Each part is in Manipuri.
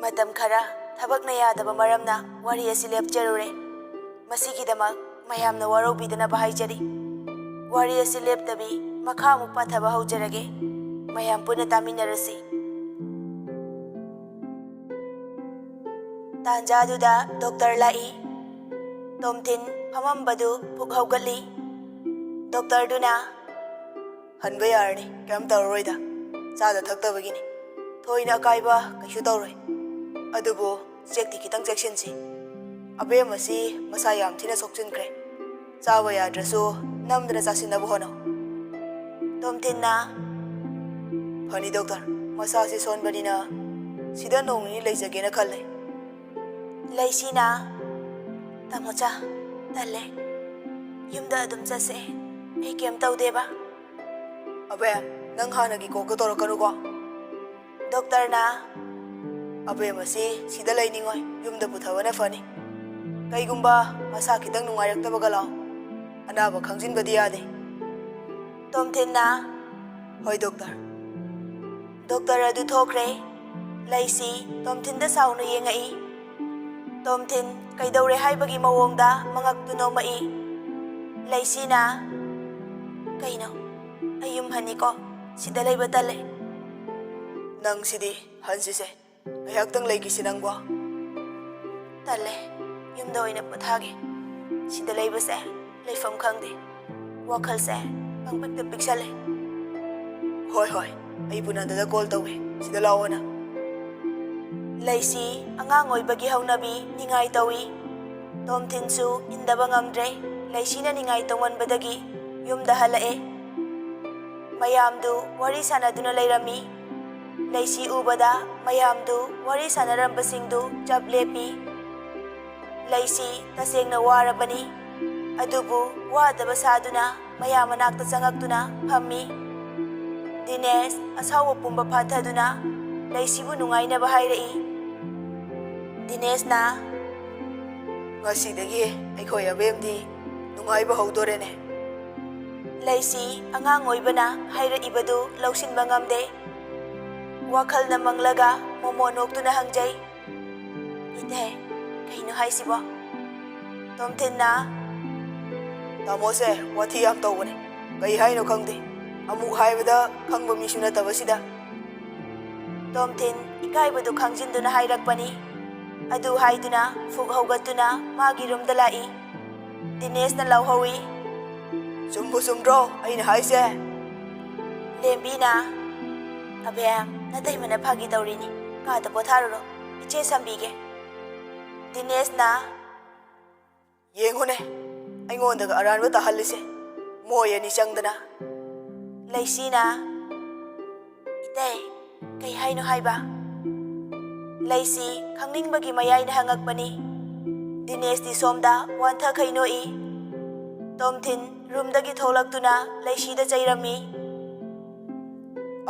ꯃꯇꯝ ꯈꯔ ꯊꯕꯛꯅ ꯌꯥꯗꯕ ꯃꯔꯝꯅ ꯋꯥꯔꯤ ꯑꯁꯤ ꯂꯦꯞꯆꯔꯨꯔꯦ꯫ ꯃꯁꯤꯒꯤꯗꯃꯛ ꯃꯌꯥꯝꯅ ꯋꯥꯔꯧꯕꯤꯗꯅꯕ ꯍꯥꯏꯖꯔꯤ꯫ ꯋꯥꯔꯤ ꯑꯁꯤ ꯂꯦꯞꯇꯕꯤ ꯃꯈꯥ ꯑꯃꯨꯛ ꯄꯥꯊꯕ ꯍꯧꯖꯔꯒꯦ꯫ ꯃꯌꯥꯝ ꯄꯨꯟꯅ ꯇꯥꯃꯤꯟꯅꯔꯁꯤ꯫ ꯇꯥꯟꯖꯥꯗꯨꯗ ꯗꯣꯛꯇꯔ ꯂꯥꯛꯏ꯫ ꯇꯣꯝꯊꯤꯟ ꯐꯝꯃꯝꯕꯗꯨ ꯄꯨꯛ ꯍꯧꯒꯠꯂꯤ꯫ ꯗꯣꯛꯇꯔꯗꯨꯅ ꯍꯟꯕ ꯌꯥꯔꯅꯤ, ꯀꯩꯝ ꯇꯧꯔꯔꯣꯏꯗ, ꯆꯥꯗ ꯊꯛꯇꯕꯒꯤꯅꯤ, ꯊꯣꯏꯅ ꯑꯀꯥꯏꯕ ꯀꯩꯁꯨ ꯇꯧꯔꯣꯏ, ꯑꯗꯨꯕꯨ ꯆꯦꯛꯇꯤ ꯈꯤꯇꯪ ꯆꯦꯛꯁꯤꯟꯁꯤ꯫ ꯑꯕꯦꯝ ꯑꯁꯤ ꯃꯁꯥ ꯌꯥꯝ ꯊꯤꯅ ꯁꯣꯛꯆꯤꯟꯈ꯭ꯔꯦ, ꯆꯥꯕ ꯌꯥꯗ꯭ꯔꯁꯨ ꯅꯝꯗꯅ ꯆꯥꯁꯤꯟꯅꯕ ꯍꯣꯠꯅꯧ꯫ ꯇꯣꯝꯊꯤꯟꯅ ꯐꯅꯤ ꯗꯣꯛꯇꯔ, ꯃꯁꯥꯁꯤ ꯁꯣꯟꯕꯅꯤꯅ ꯁꯤꯗ ꯅꯣꯡ ꯅꯤꯅꯤ ꯂꯩꯖꯒꯦꯅ ꯈꯜꯂꯦ꯫ ꯂꯩꯁꯤꯅ ꯇꯥꯃꯣꯆꯥ, ꯇꯜꯂꯦ, ꯌꯨꯝꯗ ꯑꯗꯨꯝ ꯆꯠꯁꯦ, ꯑꯩ ꯀꯩꯝ ꯇꯧꯗꯦꯕ꯫ ꯑꯕꯦꯝ, ꯅꯪ ꯍꯥꯟꯅꯒꯤ ꯀꯣꯛꯇ ꯇꯧꯔꯛꯀꯅꯨꯀꯣ꯫ ꯗꯣꯛꯇꯔꯅ ꯑꯕꯦꯝ ꯑꯁꯤ ꯁꯤꯗ ꯂꯩꯅꯤꯡꯉꯣꯏ, ꯌꯨꯝꯗ ꯄꯨꯊꯕꯅ ꯐꯅꯤ꯫ ꯀꯩꯒꯨꯝꯕ ꯃꯁꯥ ꯈꯤꯇꯪ ꯅꯨꯡꯉꯥꯏꯔꯛꯇꯕꯒ ꯂꯥꯛꯑꯣ, ꯑꯅꯥꯕ ꯈꯪꯖꯤꯟꯕꯗꯤ ꯌꯥꯗꯦ꯫ ꯇꯣꯝꯊꯤꯟꯅ ꯍꯣꯏ ꯗꯣꯛꯇꯔ꯫ ꯗꯣꯛꯇꯔ ꯑꯗꯨ ꯊꯣꯛꯈ꯭ꯔꯦ꯫ ꯂꯩꯁꯤ ꯇꯣꯝꯊꯤꯟꯗ ꯁꯥꯎꯅ ꯌꯦꯡꯉꯛꯏ꯫ ꯇꯣꯝꯊꯤꯟ ꯀꯩꯗꯧꯔꯦ ꯍꯥꯏꯕꯒꯤ ꯃꯑꯣꯡꯗ ꯃꯉꯛꯇꯨ ꯅꯣꯝꯃꯛꯏ꯫ ꯂꯩꯁꯤꯅ ꯀꯩꯅꯣ, ꯑꯩ ꯌꯨꯝ ꯍꯟꯅꯤꯀꯣ, ꯁꯤꯗ ꯂꯩꯕ ꯇꯜꯂꯦ꯫ ꯅꯪ ꯁꯤꯗꯤ ꯍꯟꯁꯤꯁꯦ, ꯉꯥꯏꯍꯥꯛꯇꯪ ꯂꯩꯈꯤꯁꯤ ꯅꯪꯕꯣ꯫ ꯇꯜꯂꯦ, ꯌꯨꯝꯗ ꯑꯣꯏꯅ ꯄꯣꯊꯥꯒꯦ, ꯁꯤꯗ ꯂꯩꯕꯁꯦ ꯂꯩꯐꯝ ꯈꯪꯗꯦ, ꯋꯥꯈꯜꯁꯦ ꯄꯪꯄꯤꯛꯇ ꯄꯤꯛꯁꯜꯂꯦ꯫ ꯍꯣꯏ ꯍꯣꯏ, ꯑꯩ ꯄꯨꯅꯟꯗꯗ ꯀꯣꯜ ꯇꯧꯒꯦ, ꯁꯤꯗ ꯂꯥꯛꯑꯣꯅ꯫ ꯂꯩꯁꯤ ꯑꯉꯥꯡ ꯑꯣꯏꯕꯒꯤ ꯍꯧꯅꯕꯤ ꯅꯤꯡꯉꯥꯏ ꯇꯧꯏ꯫ ꯇꯣꯝꯊꯤꯟꯁꯨ ꯏꯟꯗꯕ ꯉꯝꯗ꯭ꯔꯦ꯫ ꯂꯩꯁꯤꯅ ꯅꯤꯡꯉꯥꯏ ꯇꯧꯃꯟꯕꯗꯒꯤ ꯌꯨꯝꯗ ꯍꯜꯂꯛꯑꯦ꯫ ꯃꯌꯥꯝꯗꯨ ꯋꯥꯔꯤ ꯁꯥꯟꯅꯗꯨꯅ ꯂꯩꯔꯝꯃꯤ꯫ ꯂꯩꯁꯤ ꯎꯕꯗ ꯃꯌꯥꯝꯗꯨ ꯋꯥꯔꯤ ꯁꯥꯟꯅꯔꯝꯕꯁꯤꯡꯗꯨ ꯆꯞ ꯂꯦꯞꯄꯤ꯫ ꯂꯩꯁꯤ ꯇꯁꯦꯡꯅ ꯋꯥꯔꯕꯅꯤ, ꯑꯗꯨꯕꯨ ꯋꯥꯗꯕ ꯁꯥꯗꯨꯅ ꯃꯌꯥꯝ ꯃꯅꯥꯛꯇ ꯆꯪꯉꯛꯇꯨꯅ ꯐꯝꯃꯤ꯫ ꯗꯤꯅꯦꯁ ꯑꯁꯥꯎꯕ ꯄꯨꯝꯕ ꯐꯥꯊꯗꯨꯅ ꯂꯩꯁꯤꯕꯨ ꯅꯨꯡꯉꯥꯏꯅꯕ ꯍꯥꯏꯔꯛꯏ꯫ ꯗꯤꯅꯦꯁꯅ ꯉꯁꯤꯗꯒꯤ ꯑꯩꯈꯣꯏ ꯑꯕꯦꯝꯗꯤ ꯅꯨꯡꯉꯥꯏꯕ ꯍꯧꯗꯣꯔꯦꯅꯦ꯫ ꯂꯩꯁꯤ ꯑꯉꯥꯡ ꯑꯣꯏꯕꯅ ꯍꯥꯏꯔꯛꯏꯕꯗꯨ ꯂꯧꯁꯤꯟꯕ ꯉꯝꯗꯦ꯫ ꯋꯥꯈꯜꯅ ꯃꯪꯂꯒ ꯃꯣꯃꯣ ꯅꯣꯛꯇꯨꯅ ꯍꯪꯖꯩ, ꯏꯊꯦ, ꯀꯩꯅꯣ ꯍꯥꯏꯁꯤꯕꯣ? ꯇꯣꯝꯊꯤꯟꯅ ꯇꯥꯃꯣꯁꯦ ꯋꯥꯊꯤ ꯌꯥꯝ ꯇꯧꯕꯅꯦ, ꯀꯩ ꯍꯥꯏꯅꯣ ꯈꯪꯗꯦ, ꯑꯃꯨꯛ ꯍꯥꯏꯕꯗ ꯈꯪꯕ ꯃꯤꯁꯨ ꯅꯠꯇꯕꯁꯤꯗ꯫ ꯇꯣꯝꯊꯤꯟ ꯏꯀꯥꯏꯕꯗꯨ ꯈꯪꯖꯤꯟꯗꯨꯅ ꯍꯥꯏꯔꯛꯄꯅꯤ꯫ ꯑꯗꯨ ꯍꯥꯏꯗꯨꯅ ꯐꯨꯛ ꯍꯧꯒꯠꯇꯨꯅ ꯃꯥꯒꯤ ꯔꯨꯝꯗ ꯂꯥꯛꯏ꯫ ꯗꯤꯅꯦꯁꯅ ꯂꯥꯎꯍꯧꯏ, ꯆꯨꯝꯕꯨ ꯆꯨꯝꯗ꯭ꯔꯣ ꯑꯩꯅ ꯍꯥꯏꯁꯦ? ꯂꯦꯝꯕꯤꯅ ꯑꯕꯦꯝ, ꯅꯇꯩꯃꯅ ꯐꯥꯒꯤ ꯇꯧꯔꯤꯅꯤ, ꯀꯥꯗ ꯄꯣꯊꯥꯔꯨꯔꯣ, ꯏꯆꯦ ꯁꯝꯕꯤꯒꯦ꯫ ꯗꯤꯅꯦꯁꯅ ꯌꯦꯡꯉꯨꯅꯦ, ꯑꯩꯉꯣꯟꯗꯒ ꯑꯔꯥꯟꯕ ꯇꯥꯍꯜꯂꯤꯁꯦ, ꯃꯣꯏ ꯑꯅꯤ ꯆꯪꯗꯅ꯫ ꯂꯩꯁꯤꯅ ꯏꯇꯩ, ꯀꯩ ꯍꯥꯏꯅꯣ ꯍꯥꯏꯕ? ꯂꯩꯁꯤ ꯈꯪꯅꯤꯡꯕꯒꯤ ꯃꯌꯥꯏꯅ ꯍꯪꯉꯛꯄꯅꯤ꯫ ꯗꯤꯅꯦꯁꯇꯤ ꯁꯣꯝꯗ ꯋꯥꯟꯊꯈꯩ ꯅꯣꯛꯏ꯫ ꯇꯣꯝꯊꯤꯟ ꯔꯨꯝꯗꯒꯤ ꯊꯣꯛꯂꯛꯇꯨꯅ ꯂꯩꯁꯤꯗ ꯆꯩꯔꯝꯃꯤ꯫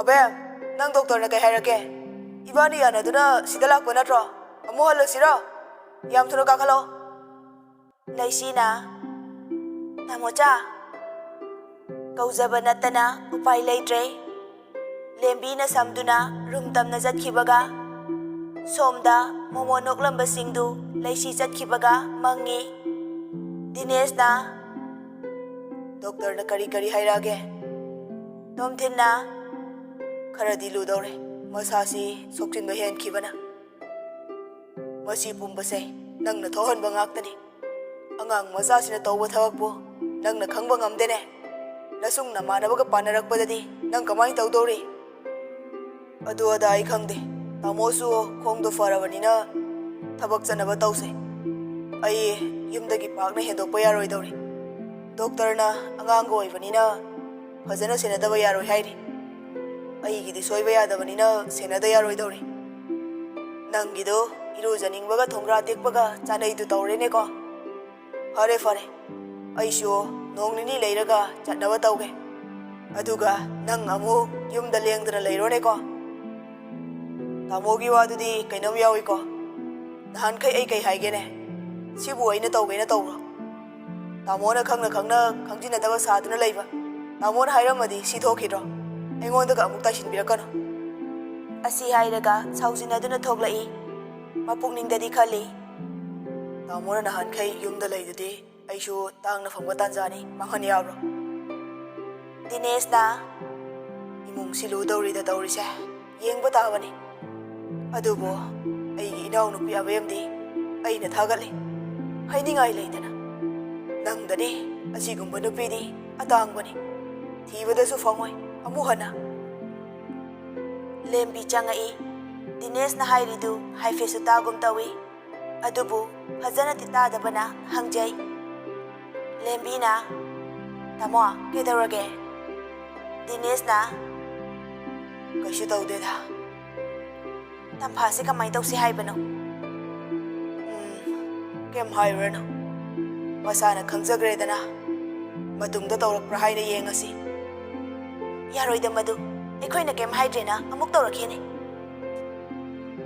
ꯑꯕꯦꯝ, ꯅꯪ ꯗꯣꯛꯇꯔꯅ ꯀꯩ ꯍꯥꯏꯔꯛꯀꯦ? ꯏꯕꯥꯅꯤ ꯌꯥꯅꯗꯨꯅ ꯁꯤꯗ ꯂꯥꯛꯄ ꯅꯠꯇ꯭ꯔꯣ? ꯑꯃꯨꯛ ꯍꯜꯂꯁꯤꯔꯣ? ꯌꯥꯝ ꯊꯨꯅ ꯀꯥꯈꯠꯂꯣ꯫ ꯂꯩꯁꯤꯅ ꯇꯥꯃꯣꯆꯥ ꯀꯧꯖꯕ ꯅꯠꯇꯅ ꯎꯄꯥꯏ ꯂꯩꯇ꯭ꯔꯦ꯫ ꯂꯦꯝꯕꯤꯅ ꯁꯝꯗꯨꯅ ꯔꯨꯝ ꯇꯝꯅ ꯆꯠꯈꯤꯕꯒ ꯁꯣꯝꯗ ꯃꯣꯃꯣ ꯅꯣꯛꯂꯝꯕꯁꯤꯡꯗꯨ ꯂꯩꯁꯤ ꯆꯠꯈꯤꯕꯒ ꯃꯪꯉꯤ꯫ ꯗꯤꯅꯦꯁꯅ ꯗꯣꯛꯇꯔꯅ ꯀꯔꯤ ꯀꯔꯤ ꯍꯥꯏꯔꯛꯑꯒꯦ? ꯇꯣꯝꯊꯤꯟꯅ ꯈꯔꯗꯤ ꯂꯨꯗꯧꯔꯦ, ꯃꯁꯥꯁꯤ ꯁꯣꯛꯆꯤꯟꯕ ꯍꯦꯟꯈꯤꯕꯅ꯫ ꯃꯁꯤ ꯄꯨꯝꯕꯁꯦ ꯅꯪꯅ ꯊꯣꯛꯍꯟꯕ ꯉꯥꯛꯇꯅꯤ꯫ ꯑꯉꯥꯡ ꯃꯆꯥꯁꯤꯅ ꯇꯧꯕ ꯊꯕꯛꯄꯨ ꯅꯪꯅ ꯈꯪꯕ ꯉꯝꯗꯦꯅꯦ꯫ ꯅꯁꯨꯡ ꯅꯃꯥꯟꯅꯕꯒ ꯄꯥꯟꯅꯔꯛꯄꯗꯗꯤ ꯅꯪ ꯀꯃꯥꯏꯅ ꯇꯧꯗꯧꯔꯤ? ꯑꯗꯨ ꯑꯗꯥ ꯑꯩ ꯈꯪꯗꯦ, ꯇꯥꯃꯣꯁꯨ ꯈꯣꯡꯗꯣ ꯐꯔꯕꯅꯤꯅ ꯊꯕꯛ ꯆꯠꯅꯕ ꯇꯧꯁꯦ꯫ ꯑꯩ ꯌꯨꯝꯗꯒꯤ ꯄꯥꯛꯅ ꯍꯦꯟꯗꯣꯛꯄ ꯌꯥꯔꯣꯏꯗꯧꯔꯤ꯫ ꯗꯣꯛꯇꯔꯅ ꯑꯉꯥꯡꯒ ꯑꯣꯏꯕꯅꯤꯅ ꯐꯖꯅ ꯁꯦꯟꯅꯗꯕ ꯌꯥꯔꯣꯏ ꯍꯥꯏꯔꯤ꯫ ꯑꯩꯒꯤꯗꯤ ꯁꯣꯏꯕ ꯌꯥꯗꯕꯅꯤꯅ ꯁꯦꯟꯅꯗ ꯌꯥꯔꯣꯏꯗꯧꯔꯤ꯫ ꯅꯪꯒꯤꯗꯣ ꯏꯔꯨꯖꯅꯤꯡꯕꯒ ꯊꯣꯡꯒ꯭ꯔꯥ ꯇꯦꯛꯄꯒ ꯆꯥꯅꯩꯗꯨ ꯇꯧꯔꯦꯅꯦꯀꯣ꯫ ꯐꯔꯦ ꯐꯔꯦ, ꯑꯩꯁꯨ ꯅꯣꯡ ꯅꯤꯅꯤ ꯂꯩꯔꯒ ꯆꯠꯅꯕ ꯇꯧꯒꯦ, ꯑꯗꯨꯒ ꯅꯪ ꯑꯃꯨꯛ ꯌꯨꯝꯗ ꯂꯦꯡꯗꯅ ꯂꯩꯔꯣꯅꯦꯀꯣ꯫ ꯇꯥꯃꯣꯒꯤ ꯋꯥꯗꯨꯗꯤ ꯀꯩꯅꯣꯝ ꯌꯥꯎꯏꯀꯣ꯫ ꯅꯍꯥꯟꯈꯩ ꯑꯩ ꯀꯩ ꯍꯥꯏꯒꯦꯅꯦ? ꯁꯤꯕꯨ ꯑꯩꯅ ꯇꯧꯒꯦꯅ ꯇꯧꯕ꯭ꯔꯣ? ꯇꯥꯃꯣꯅ ꯈꯪꯅ ꯈꯪꯅ ꯈꯪꯖꯤꯟꯅꯗꯕ ꯁꯥꯗꯨꯅ ꯂꯩꯕ, ꯇꯥꯃꯣꯅ ꯍꯥꯏꯔꯝꯃꯗꯤ ꯁꯤ ꯊꯣꯛꯈꯤꯗ꯭ꯔꯣ? ꯑꯩꯉꯣꯟꯗꯒ ꯑꯃꯨꯛ ꯇꯥꯏꯁꯤꯟꯕꯤꯔꯛꯀꯅꯨ꯫ ꯑꯁꯤ ꯍꯥꯏꯔꯒ ꯁꯥꯎꯖꯤꯟꯅꯗꯨꯅ ꯊꯣꯛꯂꯛꯏ꯫ ꯃꯄꯨꯛꯅꯤꯡꯗꯗꯤ ꯈꯜꯂꯤ, ꯇꯥꯃꯣꯅ ꯅꯍꯥꯟꯈꯩ ꯌꯨꯝꯗ ꯂꯩꯗꯨꯗꯤ ꯑꯩꯁꯨ ꯇꯥꯡꯅ ꯐꯪꯕ ꯇꯥꯟꯖꯥꯅꯤ, ꯃꯥꯡꯍꯟ ꯌꯥꯕ꯭ꯔꯣ? ꯗꯤꯅꯦꯁꯅ ꯏꯃꯨꯡ ꯁꯤꯜꯂꯨꯗꯧꯔꯤꯗ ꯇꯧꯔꯤꯁꯦ, ꯌꯦꯡꯕ ꯇꯥꯕꯅꯤ. ꯑꯗꯨꯕꯨ ꯑꯩꯒꯤ ꯏꯅꯥꯎꯅꯨꯄꯤ ꯑꯕꯦꯝꯗꯤ ꯑꯩꯅ ꯊꯥꯒꯠꯂꯤ, ꯍꯥꯏꯅꯤꯡꯉꯥꯏ ꯂꯩꯇꯅ. ꯅꯪꯗꯅꯤ ꯑꯁꯤꯒꯨꯝꯕ ꯅꯨꯄꯤꯗꯤ ꯑꯇꯥꯡꯕꯅꯤ, ꯊꯤꯕꯗꯁꯨ ꯐꯪꯉꯣꯏ ꯑꯃꯨꯛ ꯍꯟꯅ. ꯂꯦꯝꯕꯤ ꯆꯪꯉꯛꯏ. ꯗꯤꯅꯦꯁꯅ ꯍꯥꯏꯔꯤꯗꯨ ꯍꯥꯏꯐꯦꯠꯁꯨ ꯇꯥꯒꯨꯝ ꯇꯧꯏ, ꯑꯗꯨꯕꯨ ꯐꯖꯅꯗꯤ ꯇꯥꯗꯕꯅ ꯍꯪꯖꯩ. ꯂꯦꯝꯕꯤꯅ, ꯇꯥꯃꯣ ꯀꯩꯗꯧꯔꯒꯦ? ꯗꯤꯅꯦꯁꯅ, ꯀꯩꯁꯨ ꯇꯧꯗꯦꯗ. ꯇꯝꯐꯥꯁꯦ ꯀꯃꯥꯏ ꯇꯧꯁꯤ ꯍꯥꯏꯕꯅꯣ? ꯀꯩꯝ ꯍꯥꯏꯔꯨꯔꯅꯨ, ꯃꯁꯥꯅ ꯈꯪꯖꯈ꯭ꯔꯦꯗꯅ. ꯃꯇꯨꯡꯗ ꯇꯧꯔꯛꯄ꯭ꯔꯥ ꯍꯥꯏꯅ ꯌꯦꯡꯉꯁꯤ. ꯌꯥꯔꯣꯏꯗ ꯃꯗꯨ, ꯑꯩꯈꯣꯏꯅ ꯀꯩꯝ ꯍꯥꯏꯗ꯭ꯔꯦꯅ ꯑꯃꯨꯛ ꯇꯧꯔꯛꯈꯤꯅꯤ.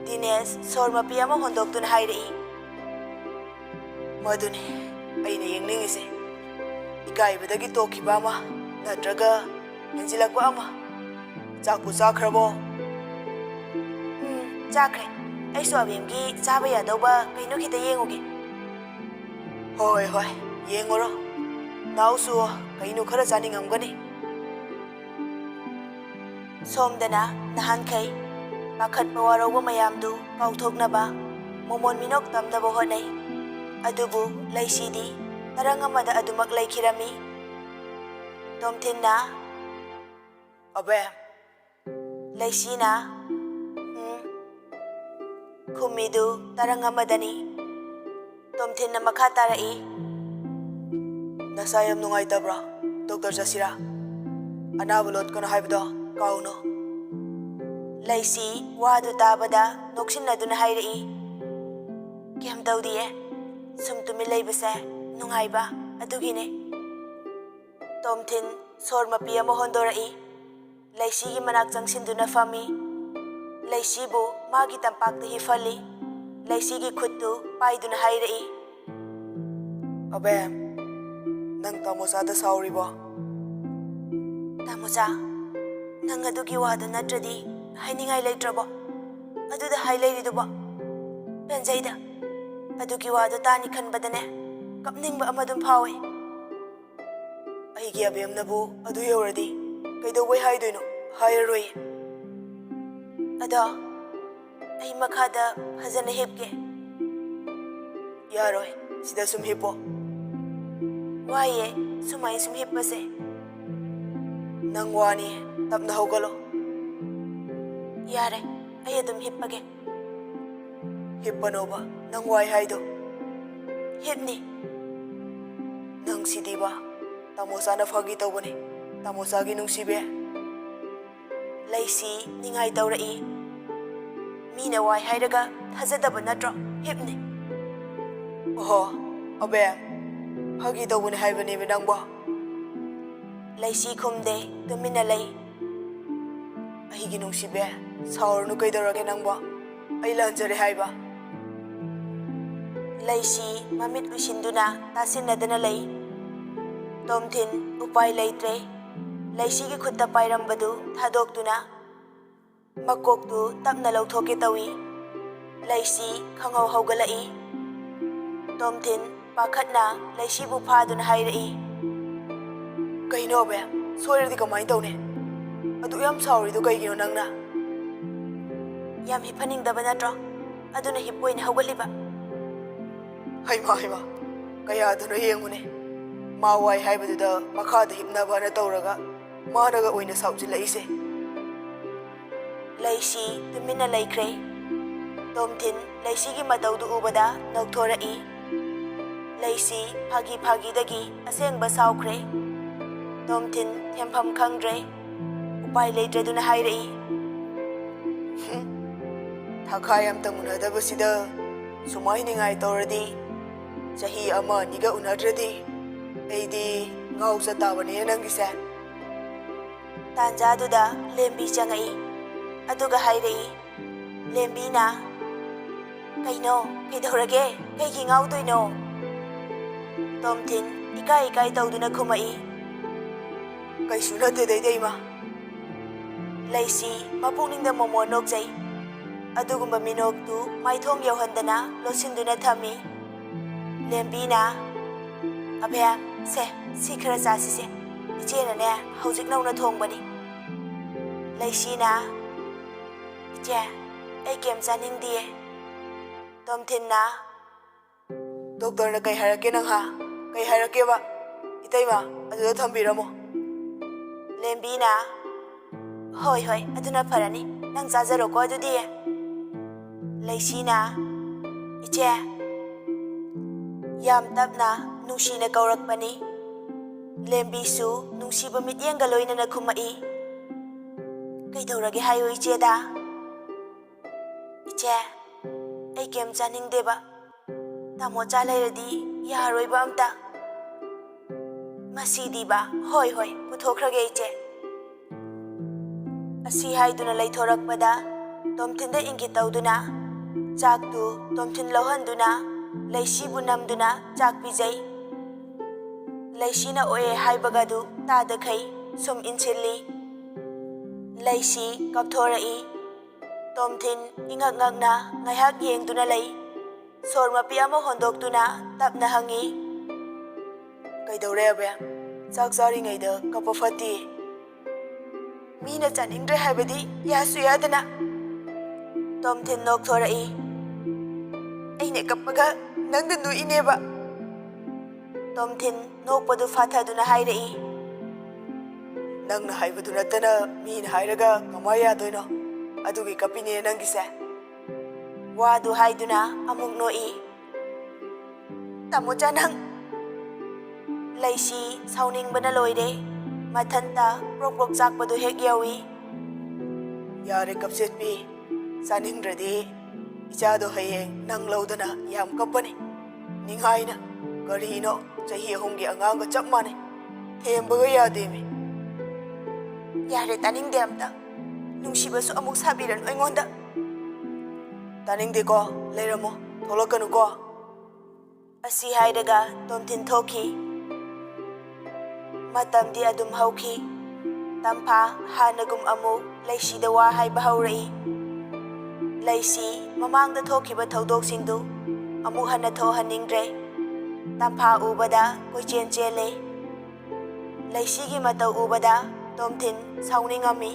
ꯗꯤꯅꯦꯁ ꯁꯣꯔ ꯃꯄꯤ ꯑꯃ ꯍꯣꯟꯗꯣꯛꯇꯨꯅ ꯍꯥꯏꯔꯛꯏ. ꯃꯗꯨꯅꯤ ꯑꯩꯅ ꯌꯦꯡꯅꯤꯡꯉꯤꯁꯦ, ꯏꯀꯥꯏꯕꯗꯒꯤ ꯇꯣꯛꯈꯤꯕ ꯑꯃ ꯅꯠꯇ꯭ꯔꯒ ꯍꯦꯟꯖꯤꯜꯂꯛꯄ ꯑꯃ. ꯆꯥꯛꯄꯨ ꯆꯥꯈ꯭ꯔꯕꯣ? ꯆꯥꯈ꯭ꯔꯦ. ꯑꯩꯁꯨ ꯑꯕꯦꯝꯒꯤ ꯆꯥꯕ ꯌꯥꯗꯧꯕ ꯀꯩꯅꯣ ꯈꯤꯇ ꯌꯦꯡꯉꯨꯒꯦ. ꯍꯣꯏ ꯍꯣꯏ, ꯌꯦꯡꯉꯨꯔꯣ. ꯅꯥꯎꯁꯨ ꯀꯩꯅꯣ ꯈꯔ ꯆꯥꯅꯤꯡꯉꯝꯒꯅꯤ. ꯁꯣꯝꯗꯅ ꯅꯍꯥꯟꯈꯩ ꯄꯥꯈꯠꯄ ꯋꯥꯔꯧꯕ ꯃꯌꯥꯝꯗꯨ ꯀꯥꯎꯊꯣꯛꯅꯕ ꯃꯣꯃꯣꯟ ꯃꯤꯅꯣꯛ ꯇꯝꯅꯕ ꯍꯣꯠꯅꯩ. ꯑꯗꯨꯕꯨ ꯂꯩꯁꯤꯗꯤ ꯇꯔꯪ ꯑꯃꯗ ꯑꯗꯨꯃꯛ ꯂꯩꯈꯤꯔꯝꯃꯤ. ꯇꯣꯝꯊꯤꯟꯅ, ꯑꯕꯦꯝ. ꯂꯩꯁꯤꯅ ꯈꯨꯝꯃꯤꯗꯨ ꯇꯔꯪ ꯑꯃꯗꯅꯤ. ꯇꯣꯝꯊꯤꯟꯅ ꯃꯈꯥ ꯇꯥꯔꯛꯏ. ꯅꯁꯥ ꯌꯥꯝ ꯅꯨꯡꯉꯥꯏꯇꯕ꯭ꯔꯥ? ꯗꯣꯛꯇꯔ ꯆꯠꯁꯤꯔꯥ? ꯑꯅꯥꯕ ꯂꯣꯠꯀꯅꯣ ꯍꯥꯏꯕꯗꯣ ꯀꯥꯎꯅꯣ. ꯂꯩꯁꯤ ꯋꯥꯗꯨ ꯇꯥꯕꯗ ꯅꯣꯛꯁꯤꯟꯅꯗꯨꯅ ꯍꯥꯏꯔꯛꯏ. ꯀꯩꯝ ꯇꯧꯗꯤꯌꯦ, ꯁꯨꯝ ꯇꯨꯃꯤꯟ ꯂꯩꯕꯁꯦ ꯅꯨꯡꯉꯥꯏꯕ ꯑꯗꯨꯒꯤꯅꯦ. ꯇꯣꯝꯊꯤꯟ ꯁꯣꯔ ꯃꯄꯤ ꯑꯃ ꯍꯣꯟꯗꯣꯔꯛꯏ. ꯂꯩꯁꯤꯒꯤ ꯃꯅꯥꯛ ꯆꯪꯁꯤꯟꯗꯨꯅ ꯐꯝꯃꯤ. ꯂꯩꯁꯤꯕꯨ ꯃꯥꯒꯤ ꯇꯝꯄꯥꯛꯇ ꯍꯤꯞꯍꯜꯂꯤ. ꯂꯩꯁꯤꯒꯤ ꯈꯨꯠꯇꯨ ꯄꯥꯏꯗꯨꯅ ꯍꯥꯏꯔꯛꯏ. ꯑꯕꯦꯝ, ꯅꯪ ꯇꯥꯃꯣꯆꯥꯗ ꯁꯥꯎꯔꯤꯕꯣ? ꯇꯥꯃꯣꯆꯥ, ꯅꯪ ꯑꯗꯨꯒꯤ ꯋꯥꯗꯨ ꯅꯠꯇ꯭ꯔꯗꯤ ꯍꯥꯏꯅꯤꯡꯉꯥꯏ ꯂꯩꯇ꯭ꯔꯕꯣ? ꯑꯗꯨꯗ ꯍꯥꯏ ꯂꯩꯔꯤꯗꯨꯕꯣ? ꯄꯦꯟꯖꯩꯗ. ꯑꯗꯨꯒꯤ ꯋꯥꯗꯨ ꯇꯥꯅꯤ ꯈꯟꯕꯗꯅꯦ ꯀꯞꯅꯤꯡꯕ ꯑꯃꯗꯨꯝ ꯐꯥꯎꯏ. ꯑꯩꯒꯤ ꯑꯕꯦꯝꯅꯕꯨ ꯑꯗꯨ ꯌꯧꯔꯗꯤ ꯀꯩꯗꯧꯕꯩ ꯍꯥꯏꯗꯣꯏꯅꯣ? ꯍꯥꯏꯔꯔꯣꯏꯌꯦ. ꯑꯗꯣ ꯑꯩ ꯃꯈꯥꯗ ꯐꯖꯅ ꯍꯤꯞꯀꯦ. ꯌꯥꯔꯣꯏ, ꯁꯤꯗ ꯁꯨꯝ ꯍꯤꯞꯄꯣ. ꯋꯥꯏꯌꯦ ꯁꯨꯃꯥꯏ ꯁꯨꯝ ꯍꯤꯞꯄꯁꯦ. ꯅꯪ ꯋꯥꯅꯤ, ꯇꯞꯅ ꯍꯧꯒꯠꯂꯣ. ꯌꯥꯔꯦ, ꯑꯩ ꯑꯗꯨꯝ ꯍꯤꯞꯄꯒꯦ. ꯍꯤꯞꯄꯅꯣꯕ, ꯅꯪ ꯋꯥꯏ ꯍꯥꯏꯗꯣ. ꯍꯤꯞꯅꯤ. ꯅꯪ ꯁꯤꯗꯤꯕ, ꯇꯥꯃꯣꯆꯥꯅ ꯐꯥꯒꯤ ꯇꯧꯕꯅꯤ. ꯇꯥꯃꯣꯆꯥꯒꯤ ꯅꯨꯡꯁꯤꯕꯤ. ꯂꯩꯁꯤ ꯅꯤꯡꯉꯥꯏ ꯇꯧꯔꯛꯏ. ꯃꯤꯅ ꯋꯥꯏ ꯍꯥꯏꯔꯒ ꯊꯥꯖꯗꯕ ꯅꯠꯇ꯭ꯔꯣ? ꯍꯤꯞꯅꯤ. ꯑꯣꯍꯣ, ꯑꯕꯦꯝ, ꯐꯥꯒꯤ ꯇꯧꯕꯅꯤ ꯍꯥꯏꯕꯅꯦꯃꯤ ꯅꯪꯕꯣ. ꯂꯩꯁꯤ ꯈꯨꯝꯗꯦ, ꯇꯨꯃꯤꯟꯅ ꯂꯩ. ꯑꯩꯒꯤ ꯅꯨꯡꯁꯤꯕꯤ, ꯁꯥꯎꯔꯅꯨ ꯀꯩꯗꯧꯔꯒꯦ ꯅꯪꯕꯣ? ꯑꯩ ꯂꯥꯟꯖꯔꯦ ꯍꯥꯏꯕ. ꯂꯩꯁꯤ ꯃꯃꯤꯠ ꯎꯏꯁꯤꯟꯗꯨꯅ ꯇꯥꯁꯤꯟꯅꯗꯅ ꯂꯩ. ꯇꯣꯝꯊꯤꯟ ꯎꯄꯥꯏ ꯂꯩꯇ꯭ꯔꯦ. ꯂꯩꯁꯤꯒꯤ ꯈꯨꯠꯇ ꯄꯥꯏꯔꯝꯕꯗꯨ ꯊꯥꯗꯣꯛꯇꯨꯅ ꯃꯀꯣꯛꯇꯨ ꯇꯞꯅ ꯂꯧꯊꯣꯛꯀꯦ ꯇꯧꯏ. ꯂꯩꯁꯤ ꯈꯪꯍꯧ ꯍꯧꯒꯠꯂꯛꯏ. ꯇꯣꯝꯊꯤꯟ ꯄꯥꯈꯠꯅ ꯂꯩꯁꯤꯕꯨ ꯐꯥꯗꯨꯅ ꯍꯥꯏꯔꯛꯏ. ꯀꯩꯅꯣ ꯑꯕꯦꯝ, ꯁꯣꯏꯔꯗꯤ ꯀꯃꯥꯏꯅ ꯇꯧꯅꯤ? ꯑꯗꯨ ꯌꯥꯝ ꯁꯥꯎꯔꯤꯗꯣ ꯀꯩꯒꯤꯅꯣ ꯅꯪꯅ? ꯌꯥꯝ ꯍꯤꯞꯍꯟꯅꯤꯡꯗꯕ ꯅꯠꯇ꯭ꯔꯣ? ꯑꯗꯨꯅ ꯍꯤꯞꯄ ꯑꯣꯏꯅ ꯍꯧꯒꯠꯂꯤꯕ. ꯍꯩꯃꯥ ꯍꯩꯃꯥ, ꯀꯌꯥꯗꯨꯅꯣ ꯌꯦꯡꯉꯨꯅꯦ. ꯃꯥ ꯋꯥꯏ ꯍꯥꯏꯕꯗꯨꯗ ꯃꯈꯥꯗ ꯍꯤꯞꯅꯕꯅ ꯇꯧꯔꯒ ꯃꯥꯅꯒ ꯑꯣꯏꯅ ꯁꯥꯎꯖꯤꯜꯂꯛꯏꯁꯦ. ꯂꯩꯁꯤ ꯇꯨꯃꯤꯟꯅ ꯂꯩꯈ꯭ꯔꯦ. ꯇꯣꯝꯊꯤꯟ ꯂꯩꯁꯤꯒꯤ ꯃꯇꯧꯗꯨ ꯎꯕꯗ ꯅꯧꯊꯣꯔꯛꯏ. ꯂꯩꯁꯤ ꯐꯥꯒꯤ ꯐꯥꯒꯤꯗꯒꯤ ꯑꯁꯦꯡꯕ ꯁꯥꯎꯈ꯭ꯔꯦ. ꯇꯣꯝꯊꯤꯟ ꯊꯦꯝꯐꯝ ꯈꯪꯗ꯭ꯔꯦ. ꯎꯄꯥꯏ ꯂꯩꯇ꯭ꯔꯗꯨꯅ ꯍꯥꯏꯔꯛꯏ. ꯊꯥꯈꯥꯏ ꯑꯝꯇꯪ ꯎꯅꯗꯕꯁꯤꯗ ꯁꯨꯃꯥꯏ ꯅꯤꯡꯉꯥꯏ ꯇꯧꯔꯗꯤ, ꯆꯍꯤ 1-2ꯒ ꯎꯅꯗ꯭ꯔꯗꯤ ꯑꯩꯗꯤ ꯉꯥꯎꯆ ꯇꯥꯕꯅꯦ ꯅꯪꯒꯤꯁꯦ. ꯇꯥꯟꯖꯥꯗꯨꯗ ꯂꯦꯝꯕꯤ ꯆꯪꯉꯛꯏ. ꯑꯗꯨꯒ ꯍꯥꯏꯔꯛꯏ. ꯂꯦꯝꯕꯤꯅ, ꯀꯩꯅꯣ ꯀꯩꯗꯧꯔꯒꯦ? ꯀꯩꯒꯤ ꯉꯥꯎꯗꯣꯏꯅꯣ? ꯇꯣꯝꯊꯤꯟ ꯏꯀꯥꯏ ꯏꯀꯥꯏ ꯇꯧꯗꯨꯅ ꯈꯨꯝꯃꯛꯏ. ꯀꯩꯁꯨ ꯅꯠꯇꯦꯗ ꯏꯇꯩꯃ. ꯂꯩꯁꯤ ꯃꯄꯨꯛꯅꯤꯡꯗ ꯃꯣꯃꯣꯟ ꯅꯣꯛꯆꯩ. ꯑꯗꯨꯒꯨꯝꯕ ꯃꯤꯅꯣꯛꯇꯨ ꯃꯥꯏꯊꯣꯡ ꯌꯧꯍꯟꯗꯅ ꯂꯣꯠꯁꯤꯟꯗꯨꯅ ꯊꯝꯃꯤ꯫ ꯂꯦꯝꯕꯤꯅ "ꯑꯚꯌ, ꯁꯤ ꯈꯔ ꯆꯥꯁꯤꯁꯦ, ꯏꯆꯦꯅꯅꯦ ꯍꯧꯖꯤꯛ ꯅꯧꯅ ꯊꯣꯡꯕꯅꯤ"꯫ ꯂꯩꯁꯤꯅ "ꯏꯆꯦ, ꯑꯩ ꯀꯩꯝ ꯆꯥꯅꯤꯡꯗꯤꯌꯦ"꯫ ꯇꯣꯝꯊꯤꯟꯅ ꯗꯣꯛꯇꯔꯅ ꯀꯩ ꯍꯥꯏꯔꯛꯀꯦ ꯅꯪꯍꯥ? ꯀꯩ ꯍꯥꯏꯔꯛꯀꯦꯕ? ꯏꯇꯩꯃ, ꯑꯗꯨꯗ ꯊꯝꯕꯤꯔꯝꯃꯣ꯫ ꯂꯦꯝꯕꯤꯅ "ꯍꯣꯏ ꯑꯗꯨꯅ ꯐꯔꯅꯤ, ꯅꯪ ꯆꯥꯖꯔꯣꯀꯣ ꯑꯗꯨꯗꯤ"꯫ ꯂꯩꯁꯤꯅ "ꯏꯆꯦ"꯫ ꯌꯥꯝ ꯇꯞꯅ ꯅꯨꯡꯁꯤꯅ ꯀꯧꯔꯛꯄꯅꯤ꯫ ꯂꯦꯝꯕꯤꯁꯨ ꯅꯨꯡꯁꯤꯕ ꯃꯤꯠꯌꯦꯡꯒ ꯂꯣꯏꯅꯅ ꯈꯨꯝꯃꯛꯏ꯫ "ꯀꯩꯗꯧꯔꯒꯦ ꯍꯥꯏꯌꯨ ꯏꯆꯦꯗ"꯫ "ꯏꯆꯦ, ꯑꯩ ꯀꯩꯝ ꯆꯥꯅꯤꯡꯗꯦꯕ, ꯇꯥꯃꯣꯆꯥ ꯂꯩꯔꯗꯤ ꯌꯥꯔꯣꯏꯕ ꯑꯝꯇ"꯫ "ꯃꯁꯤꯗꯤꯕ, ꯍꯣꯏ ꯄꯨꯊꯣꯛꯈ꯭ꯔꯒꯦ ꯏꯆꯦ"꯫ ꯑꯁꯤ ꯍꯥꯏꯗꯨꯅ ꯂꯩꯊꯣꯔꯛꯄꯗ ꯇꯣꯝꯊꯤꯟꯗ ꯏꯪꯒꯤꯠ ꯇꯧꯗꯨꯅ ꯆꯥꯛꯇꯨ ꯇꯣꯝꯊꯤꯟ ꯂꯧꯍꯟꯗꯨꯅ ꯂꯩꯁꯤꯕꯨ ꯅꯝꯗꯨꯅ ꯆꯥꯛ ꯄꯤꯖꯩ꯫ ꯂꯩꯁꯤꯅ ꯑꯣꯛꯑꯦ ꯍꯥꯏꯕꯒꯗꯨ ꯇꯥꯗꯈꯩ ꯁꯨꯝ ꯏꯟꯁꯤꯜꯂꯤ꯫ ꯂꯩꯁꯤ ꯀꯞꯊꯣꯔꯛꯏ꯫ ꯇꯣꯝꯊꯤꯟ ꯏꯉꯛ ꯉꯛꯅ ꯉꯥꯏꯍꯥꯛ ꯌꯦꯡꯗꯨꯅ ꯂꯩ꯫ ꯁꯣꯔ ꯃꯄꯤ ꯑꯃ ꯍꯣꯟꯗꯣꯛꯇꯨꯅ ꯇꯞꯅ ꯍꯪꯉꯤ꯫ "ꯀꯩꯗꯧꯔꯦ ꯑꯚꯌ? ꯆꯥꯛ ꯆꯥꯔꯤꯉꯩꯗ ꯀꯞꯄ ꯐꯠꯇꯦ"꯫ "ꯃꯤꯅ ꯆꯥꯅꯤꯡꯗ꯭ꯔꯦ ꯍꯥꯏꯕꯗꯤ ꯌꯥꯁꯨ ꯌꯥꯗꯅ"꯫ ꯇꯣꯝꯊꯤꯟ ꯅꯣꯛꯊꯣꯔꯛꯏ꯫ "ꯑꯩꯅ ꯀꯞꯄꯒ ꯅꯪꯗ ꯅꯣꯛꯏꯅꯦꯕ"꯫ ꯇꯣꯝꯊꯤꯟ ꯅꯣꯛꯄꯗꯨ ꯐꯥꯊꯗꯨꯅ ꯍꯥꯏꯔꯛꯏ꯫ "ꯅꯪꯅ ꯍꯥꯏꯕꯗꯨ ꯅꯠꯇꯅ ꯃꯤꯅ ꯍꯥꯏꯔꯒ ꯀꯃꯥꯏ ꯌꯥꯗꯣꯏꯅꯣ? ꯑꯗꯨꯒꯤ ꯀꯞꯄꯤꯅꯦ ꯅꯪꯒꯤꯁꯦ"꯫ ꯋꯥꯗꯨ ꯍꯥꯏꯗꯨꯅ ꯑꯃꯨꯛ ꯅꯣꯛꯏ꯫ "ꯇꯥꯃꯣꯆꯥ ꯅꯪ"꯫ ꯂꯩꯁꯤ ꯁꯥꯎꯅꯤꯡꯕꯅ ꯂꯣꯏꯔꯦ꯫ ꯃꯊꯟꯇ ꯄ꯭ꯔꯣꯛ ꯆꯥꯛꯄꯗꯨ ꯍꯦꯛ ꯌꯧꯏ꯫ "ꯌꯥꯔꯦ ꯀꯞꯆꯦꯠꯄꯤ, ꯆꯥꯅꯤꯡꯗ꯭ꯔꯗꯤ ꯏꯆꯥꯗꯣ ꯍꯌꯦꯡ ꯅꯪ ꯂꯧꯗꯅ ꯌꯥꯝ ꯀꯞꯄꯅꯤ, ꯅꯤꯡꯍꯥꯏꯅ꯫ ꯀꯔꯤꯅꯣ, ꯆꯍꯤ 3ꯒꯤ ꯑꯉꯥꯡꯒ ꯆꯞ ꯃꯥꯟꯅꯩ, ꯊꯦꯝꯕꯒ ꯌꯥꯗꯦꯃꯤ"꯫ "ꯌꯥꯔꯦ, ꯇꯥꯅꯤꯡꯗꯦ ꯑꯝꯇ, ꯅꯨꯡꯁꯤꯕꯁꯨ ꯑꯃꯨꯛ ꯁꯥꯕꯤꯔꯅꯨ ꯑꯩꯉꯣꯟꯗ"꯫ "ꯇꯥꯅꯤꯡꯗꯦꯀꯣ, ꯂꯩꯔꯝꯃꯣ, ꯊꯣꯛꯂꯛꯀꯅꯨꯀꯣ"꯫ ꯑꯁꯤ ꯍꯥꯏꯔꯒ ꯇꯣꯝꯊꯤꯟ ꯊꯣꯛꯈꯤ꯫ ꯃꯇꯝꯗꯤ ꯑꯗꯨꯝ ꯍꯧꯈꯤ꯫ ꯇꯝꯐꯥ ꯍꯥꯟꯅꯒꯨꯝ ꯑꯃꯨꯛ ꯂꯩꯁꯤꯗ ꯋꯥ ꯍꯥꯏꯕ ꯍꯧꯔꯛꯏ꯫ ꯂꯩꯁꯤ ꯃꯃꯥꯡꯗ ꯊꯣꯛꯈꯤꯕ ꯊꯧꯗꯣꯛꯁꯤꯡꯗꯨ ꯑꯃꯨꯛ ꯍꯟꯅ ꯊꯣꯛꯍꯟꯅꯤꯡꯗ꯭ꯔꯦ꯫ ꯇꯝꯐꯥ ꯎꯕꯗ ꯀꯣꯏꯆꯦꯟ ꯆꯦꯜꯂꯦ꯫ ꯂꯩꯁꯤꯒꯤ ꯃꯇꯧ ꯎꯕꯗ ꯇꯣꯝꯊꯤꯟ ꯁꯥꯎꯅꯤꯡꯉꯝꯃꯤ꯫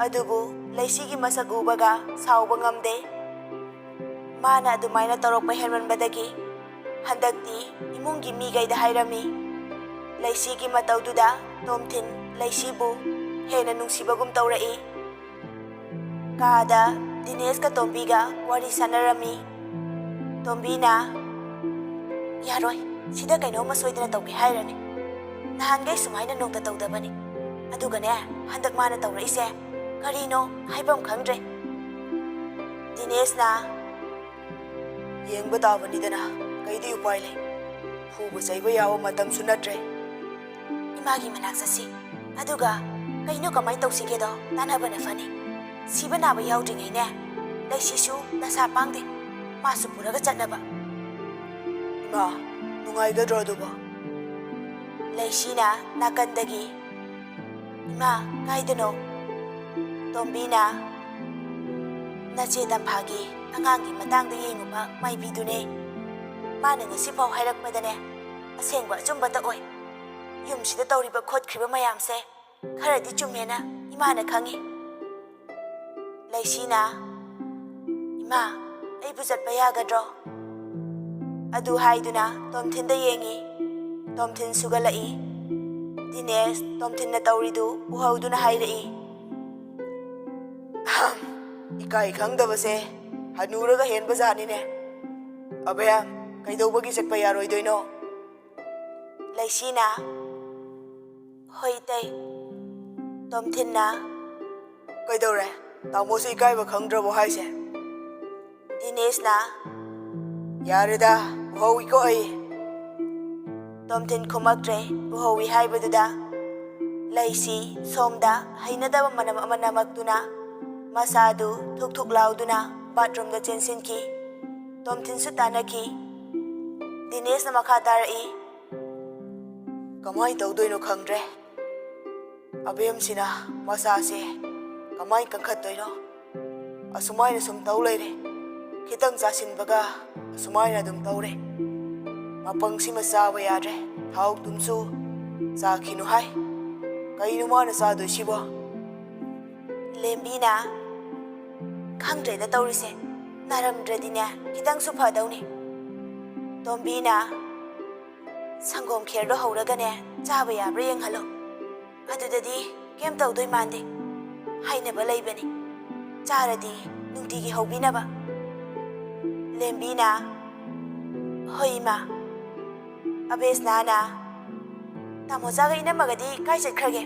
ꯑꯗꯨꯕꯨ ꯂꯩꯁꯤꯒꯤ ꯃꯁꯛ ꯎꯕꯒ ꯁꯥꯎꯕ ꯉꯝꯗꯦ꯫ ꯃꯥꯅ ꯑꯗꯨꯃꯥꯏꯅ ꯇꯧꯔꯛꯄ ꯍꯦꯟꯃꯟꯕꯗꯒꯤ ꯍꯟꯗꯛꯇꯤ ꯏꯃꯨꯡꯒꯤ ꯃꯤꯒꯩꯗ ꯍꯥꯏꯔꯝꯃꯤ꯫ ꯂꯩꯁꯤꯒꯤ ꯃꯇꯧꯗꯨꯗ ꯇꯣꯝꯊꯤꯟ ꯂꯩꯁꯤꯕꯨ ꯍꯦꯟꯅ ꯅꯨꯡꯁꯤꯕꯒꯨm ꯇꯧꯔꯛꯏ꯫ ꯀꯥꯗ ꯗꯤꯅꯦꯁꯀ ꯇꯣꯝꯕꯤꯒ ꯋꯥꯔꯤ ꯁꯥꯟꯅꯔꯝꯃꯤ꯫ ꯇꯣꯝꯕꯤꯅ "ꯌꯥꯔꯣꯏ, ꯁꯤꯗ ꯀꯩꯅꯣꯝꯃ ꯁꯣꯏꯗꯅ ꯇꯧꯒꯦ ꯍꯥꯏꯔꯅꯤ. ꯅꯍꯥꯟꯒꯩ ꯁꯨꯃꯥꯏꯅ ꯅꯣꯡꯇ ꯇꯧꯗꯕꯅꯤ. ꯑꯗꯨꯒꯅꯦ, ꯍꯟꯗꯛ ꯃꯥꯅ ꯇꯧꯔꯛꯏꯁꯦ ꯀꯔꯤꯅꯣ ꯍꯥꯏꯐꯝ ꯈꯪꯗ꯭ꯔꯦ"꯫ ꯗꯤꯅꯦꯁꯅ "ꯌꯦꯡꯕ ꯇꯥꯕꯅꯤꯗꯅ, ꯀꯩꯗꯤ ꯎꯄꯥꯏ ꯂꯩ? ꯐꯨꯕ ꯆꯩꯕ ꯌꯥꯕ ꯃꯇꯝꯁꯨ ꯅꯠꯇ꯭ꯔꯦ". "ꯏꯃꯥꯒꯤ ꯃꯅꯥꯛ ꯆꯠꯁꯤ, ꯑꯗꯨꯒ ꯀꯩꯅꯣ ꯀꯃꯥꯏ ꯇꯧꯁꯤꯒꯦꯗꯣ ꯇꯥꯟꯅꯕꯅ ꯐꯅꯤ. ꯁꯤꯕ ꯅꯥꯕ ꯌꯥꯎꯗ꯭ꯔꯤꯉꯩꯅꯦ, ꯂꯩꯁꯤꯁꯨ ꯗꯁꯥ ꯄꯥꯡꯗꯦ, ꯃꯥꯁꯨ ꯄꯨꯔꯒ ꯆꯠꯅꯕ". "ꯏꯃꯥ, ꯅꯨꯡꯉꯥꯏꯒꯗ꯭ꯔꯣ ꯑꯗꯨꯕꯣ"꯫ ꯂꯩꯁꯤꯅ ꯅꯥꯀꯟꯗꯒꯤ "ꯏꯃꯥ, ꯀꯥꯏꯗꯅꯣ"꯫ ꯇꯣꯝꯕꯤꯅ "ꯅꯆꯦ ꯇꯝꯐꯥꯒꯤ ꯑꯉꯥꯡꯒꯤ ꯃꯇꯥꯡꯗ ꯌꯦꯡꯉꯨꯕ ꯃꯥꯏꯕꯤꯗꯨꯅꯦ. ꯃꯥꯅ ꯉꯁꯤꯐꯥꯎ ꯍꯥꯏꯔꯛꯄꯗꯅꯦ, ꯑꯁꯦꯡꯕ ꯑꯆꯨꯝꯕꯇ ꯑꯣꯏ. ꯌꯨꯝꯁꯤꯗ ꯇꯧꯔꯤꯕ ꯈꯣꯠꯈ꯭ꯔꯤꯕ ꯃꯌꯥꯝꯁꯦ ꯈꯔꯗꯤ ꯆꯨꯝꯃꯦꯅ ꯏꯃꯥꯅ ꯈꯪꯉꯤ". ꯂꯩꯁꯤꯅ "ꯏꯃꯥ, ꯑꯩꯕꯨ ꯆꯠꯄ ꯌꯥꯒꯗ꯭ꯔꯣ"꯫ ꯑꯗꯨ ꯍꯥꯏꯗꯨꯅ ꯇꯣꯝꯊꯤꯟꯗ ꯌꯦꯡꯉꯤ꯫ ꯇꯣꯝꯊꯤꯟ ꯁꯨꯒꯠꯂꯛꯏ꯫ ꯗꯤꯅꯦꯁ ꯇꯣꯝꯊꯤꯟꯅ ꯇꯧꯔꯤꯗꯨ ꯎꯍꯧꯗꯨꯅ ꯍꯥꯏꯔꯛꯏ꯫ "ꯏꯀꯥꯏ ꯈꯪꯗꯕꯁꯦ ꯍꯅꯨꯔꯒ ꯍꯦꯟꯕꯖꯥꯠꯅꯤꯅꯦ꯫ ꯑꯚꯌ, ꯀꯩꯗꯧꯕꯒꯤ ꯆꯠꯄ ꯌꯥꯔꯣꯏꯗꯣꯏꯅꯣ"꯫ ꯂꯩꯁꯤꯅ "ꯍꯣꯏ ꯏꯇꯩ". ꯇꯣꯝꯊꯤꯟꯅ "ꯀꯩꯗꯧꯔꯦ, ꯇꯥꯃꯣꯁꯨ ꯏꯀꯥꯏꯕ ꯈꯪꯗ꯭ꯔꯕꯣ ꯍꯥꯏꯁꯦ"꯫ ꯗꯤꯅꯦꯁꯅ "ꯌꯥꯔꯦꯗ, ꯎꯍꯧꯏꯀꯣ ꯑꯩ". ꯇꯣꯝꯊꯤꯟ ꯈꯨꯝꯃꯛꯇ꯭ꯔꯦ ꯎꯍꯧꯏ ꯍꯥꯏꯕꯗꯨꯗ꯫ ꯂꯩꯁꯤ ꯁꯣꯝꯗ ꯍꯩꯅꯗꯕ ꯃꯅꯝ ꯑꯃ ꯅꯝꯃꯛꯇꯨꯅ ꯃꯁꯥꯗꯨ ꯊꯨꯛ ꯊꯨꯛ ꯂꯥꯎꯗꯨꯅ ꯕꯥꯊꯔꯨꯝꯗ ꯆꯦꯟꯁꯤꯟꯈꯤ꯫ ꯇꯣꯝꯊꯤꯟꯁꯨ ꯇꯥꯟꯅꯈꯤ꯫ ꯗꯤꯅꯦꯁꯅ ꯃꯈꯥ ꯇꯥꯔꯛꯏ꯫ "ꯀꯃꯥꯏ ꯇꯧꯗꯣꯏꯅꯣ ꯈꯪꯗ꯭ꯔꯦ. ꯑꯕꯦꯝꯁꯤꯅ ꯃꯁꯥꯁꯦ ꯀꯃꯥꯏ ꯀꯟꯈꯠꯇꯣꯏꯅꯣ? ꯑꯁꯨꯃꯥꯏꯅ ꯁꯨꯝ ꯇꯧ ꯂꯩꯔꯦ ꯈꯤꯇꯪ ꯆꯥꯁꯤꯟꯕꯒ ꯑꯁꯨꯃꯥꯏꯅ ꯑꯗꯨꯝ ꯇꯧꯔꯦ ꯃꯄꯪꯁꯤꯃ ꯆꯥꯕ ꯌꯥꯗ꯭ꯔꯦ ꯊꯥꯎ ꯊꯨꯝꯁꯨ ꯆꯥꯈꯤꯅꯨ ꯍꯥꯏ ꯀꯩꯅꯣ ꯃꯥꯅ ꯆꯥꯗꯣꯏꯁꯤꯕꯣ ꯂꯦꯝꯕꯤꯅ ꯈꯪꯗ꯭ꯔꯦꯗ ꯇꯧꯔꯤꯁꯦ ꯅꯥꯔꯝꯗ꯭ꯔꯗꯤꯅꯦ ꯈꯤꯇꯪꯁꯨ ꯐꯗꯧꯅꯤ ꯇꯣꯝꯕꯤꯅ ꯁꯪꯒꯣꯝ ꯈꯦꯔꯗꯣ ꯍꯧꯔꯒꯅꯦ ꯆꯥꯕ ꯌꯥꯕ꯭ꯔꯥ ꯌꯦꯡꯍꯜꯂꯣ ꯑꯗꯨꯗꯗꯤ ꯀꯩꯝ ꯇꯧꯗꯣꯏ ꯃꯥꯟꯗꯦ ꯍꯥꯏꯅꯕ ꯂꯩꯕꯅꯤ ꯆꯥꯔꯗꯤ ꯅꯨꯡꯇꯤꯒꯤ ꯍꯧꯕꯤꯅꯕ ꯂꯦꯝꯕꯤꯅ ꯍꯣꯏ ꯏꯃꯥ ꯑꯕꯦꯁꯅꯥꯅ ꯇꯥꯃꯣꯆꯥꯒ ꯏꯅꯝꯃꯒꯗꯤ ꯀꯥꯏ ꯆꯠꯈ꯭ꯔꯒꯦ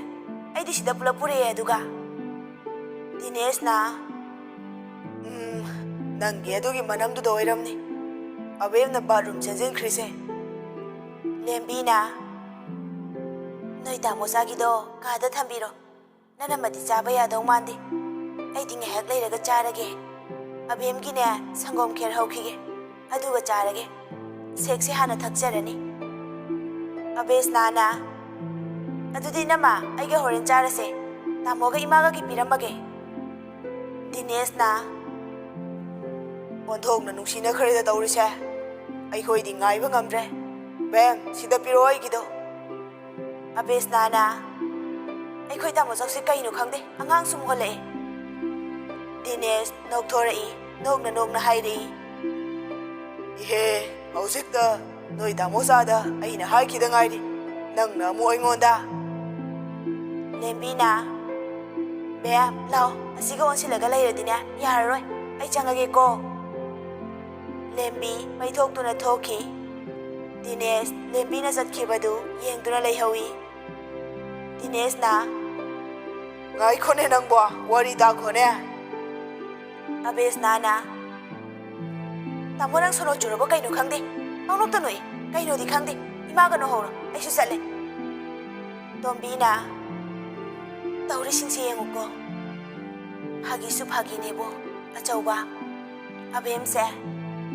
ꯑꯩꯗꯤ ꯁꯤꯗ ꯄꯨꯂꯞ ꯄꯨꯔꯛꯑꯦ ꯑꯗꯨꯒ ꯗꯤꯅꯦꯁꯅ ꯅꯪꯒꯤ ꯑꯗꯨꯒꯤ ꯃꯅꯝꯗꯨꯗ ꯑꯣꯏꯔꯝꯅꯤ ꯑꯕꯦꯝꯅ ꯕꯥꯠꯔꯨꯝ ꯆꯦꯟꯁꯤꯟꯈ꯭ꯔꯤꯁꯦ ꯂꯦꯝꯕꯤꯅ ꯅꯣꯏ ꯇꯥꯃꯣꯆꯥꯒꯤꯗꯣ ꯀꯥꯗ ꯊꯝꯕꯤꯔꯣ ꯅꯅꯝꯃꯗꯤ ꯆꯥꯕ ꯌꯥꯗꯧ ꯃꯥꯟꯗꯦ ꯑꯩꯗꯤ ꯉꯥꯏꯍꯥꯛ ꯂꯩꯔꯒ ꯆꯥꯔꯒꯦ ꯑꯕꯦꯝꯒꯤꯅꯦ ꯁꯪꯒꯣꯝ ꯈꯦꯔ ꯍꯧꯈꯤꯒꯦ ꯑꯗꯨꯒ ꯆꯥꯔꯒꯦ ꯁꯦꯛꯁꯦ ꯍꯥꯟꯅ ꯊꯛꯆꯔꯅꯤ ꯑꯕꯦꯁꯅꯥꯅ ꯑꯗꯨꯗꯤ ꯏꯅꯝꯃ ꯑꯩꯒ ꯍꯣꯔꯦꯟ ꯆꯥꯔꯁꯦ ꯇꯥꯃꯣꯒ ꯏꯃꯥꯒꯒꯤ ꯄꯤꯔꯝꯃꯒꯦ ꯗꯤꯅꯦꯁꯅ ꯑꯣꯟꯊꯣꯛꯅ ꯅꯨꯡꯁꯤꯅꯈ꯭ꯔꯦꯗ ꯇꯧꯔꯤꯁꯦ ꯑꯩꯈꯣꯏꯗꯤ ꯉꯥꯏꯕ ꯉꯝꯗ꯭ꯔꯦ ꯕꯦꯝ ꯁꯤꯗ ꯄꯤꯔꯛꯑꯣ ꯑꯩꯒꯤꯗꯣ ꯑꯕꯦꯁꯅꯥꯅ ꯑꯩꯈꯣꯏ ꯇꯥꯃꯣꯆꯧꯁꯦ ꯀꯩꯅꯣ ꯈꯪꯗꯦ ꯑꯉꯥꯡ ꯁꯨꯝ ꯍꯣꯜꯂꯛꯑꯦ ꯗꯤꯅꯦꯁ ꯅꯣꯛꯊꯣꯔꯛꯏ ꯅꯣꯛꯅ ꯅꯣꯛꯅ ꯍꯥꯏꯔꯛꯏ ꯏꯍꯦ ꯍꯧꯖꯤꯛꯇ ꯅꯣꯏ ꯇꯥꯃꯣꯆꯥꯗ ꯑꯩꯅ ꯍꯥꯏꯈꯤꯗ ꯉꯥꯏꯔꯤ ꯅꯪꯅ ꯑꯃꯨꯛ ꯑꯩꯉꯣꯟꯗ ꯂꯦꯝꯕꯤꯅ ꯕꯦꯝ ꯂꯥꯛꯑꯣ ꯑꯁꯤꯒ ꯑꯣꯟꯁꯤꯜꯂꯒ ꯂꯩꯔꯗꯤꯅꯦ ꯌꯥꯔꯔꯣꯏ ꯑꯩ ꯆꯪꯉꯒꯦꯀꯣ ꯂꯦꯝꯕꯤ ꯃꯩꯊꯣꯛꯇꯨꯅ ꯊꯣꯛꯈꯤ ꯗꯤꯅꯦꯁ ꯂꯦꯝꯕꯤꯅ ꯆꯠꯈꯤꯕꯗꯨ ꯌꯦꯡꯗꯨꯅ ꯂꯩꯍꯧꯏ ꯗꯤꯅꯦꯁꯅ ꯉꯥꯏꯈꯣꯅꯦ ꯅꯪꯕꯣ ꯋꯥꯔꯤ ꯇꯥꯈꯣꯅꯦ ꯑꯕꯦꯁꯅꯥꯅ ꯇꯥꯃꯣ ꯅꯪ ꯁꯣꯅꯣ ꯆꯨꯔꯕ ꯀꯩꯅꯣ ꯈꯪꯗꯦ ꯄꯪꯅꯣꯛꯇ ꯅꯣꯛꯏ ꯀꯩꯅꯣꯗꯤ ꯈꯪꯗꯦ ꯏꯃꯥꯒꯅꯣ ꯍꯧꯔꯣ ꯑꯩꯁꯨ ꯆꯠꯂꯦ ꯇꯣꯝꯕꯤꯅ ꯇꯧꯔꯤꯁꯤꯡꯁꯦ ꯌꯦꯡꯉꯨꯀꯣ ꯐꯥꯒꯤꯁꯨ ꯐꯥꯒꯤꯅꯦꯕꯣ ꯑꯆꯧꯕ ꯑꯕꯦꯝꯁꯦ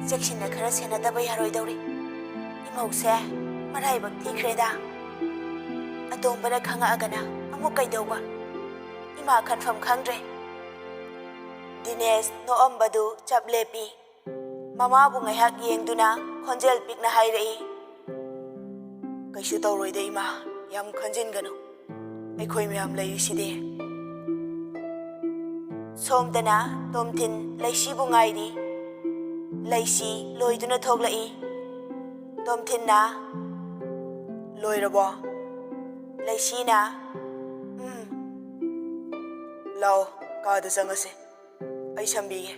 ꯆꯦꯛꯁꯤꯟꯅ ꯈꯔ ꯁꯦꯟꯅꯗꯕ ꯌꯥꯔꯣꯏꯗꯧꯔꯤ ꯏꯃꯧꯁꯦ ꯃꯔꯥꯏꯕꯛ ꯊꯤꯈ꯭ꯔꯦꯗ ꯑꯇꯣꯝꯕꯅ ꯈꯪꯉꯛꯑꯒꯅ ꯑꯃꯨꯛ ꯀꯩꯗꯧꯕ ꯏꯃꯥ ꯈꯟꯐꯝ ꯈꯪꯗ꯭ꯔꯦ ꯗꯤꯅꯦꯁ ꯅꯣꯛꯑꯝꯕꯗꯨ ꯆꯞ ꯂꯦꯞꯄꯤ ꯃꯃꯥꯕꯨ ꯉꯥꯏꯍꯥꯛ ꯌꯦꯡꯗꯨꯅ ꯈꯣꯟꯖꯦꯜ ꯄꯤꯛꯅ ꯍꯥꯏꯔꯛꯏ ꯀꯩꯁꯨ ꯇꯧꯔꯣꯏꯗ ꯏꯃꯥ ꯌꯥꯝ ꯈꯟꯖꯤꯟꯒꯅꯨ ꯑꯩꯈꯣꯏ ꯃꯌꯥꯝ ꯂꯩꯔꯤꯁꯤꯗꯤ ꯁꯣꯝꯗꯅ ꯇꯣꯝꯊꯤꯟ ꯂꯩꯁꯤꯕꯨ ꯉꯥꯏꯔꯤ ꯂꯩꯁꯤ ꯂꯣꯏꯗꯨꯅ ꯊꯣꯛꯂꯛꯏ ꯇꯣꯝꯊꯤꯟꯅ ꯂꯣꯏꯔꯕꯣ ꯂꯩꯁꯤꯅ ꯂꯥꯛꯑꯣ ꯀꯥꯗ ꯆꯪꯉꯁꯦ ꯑꯩ ꯁꯝꯕꯤꯒꯦ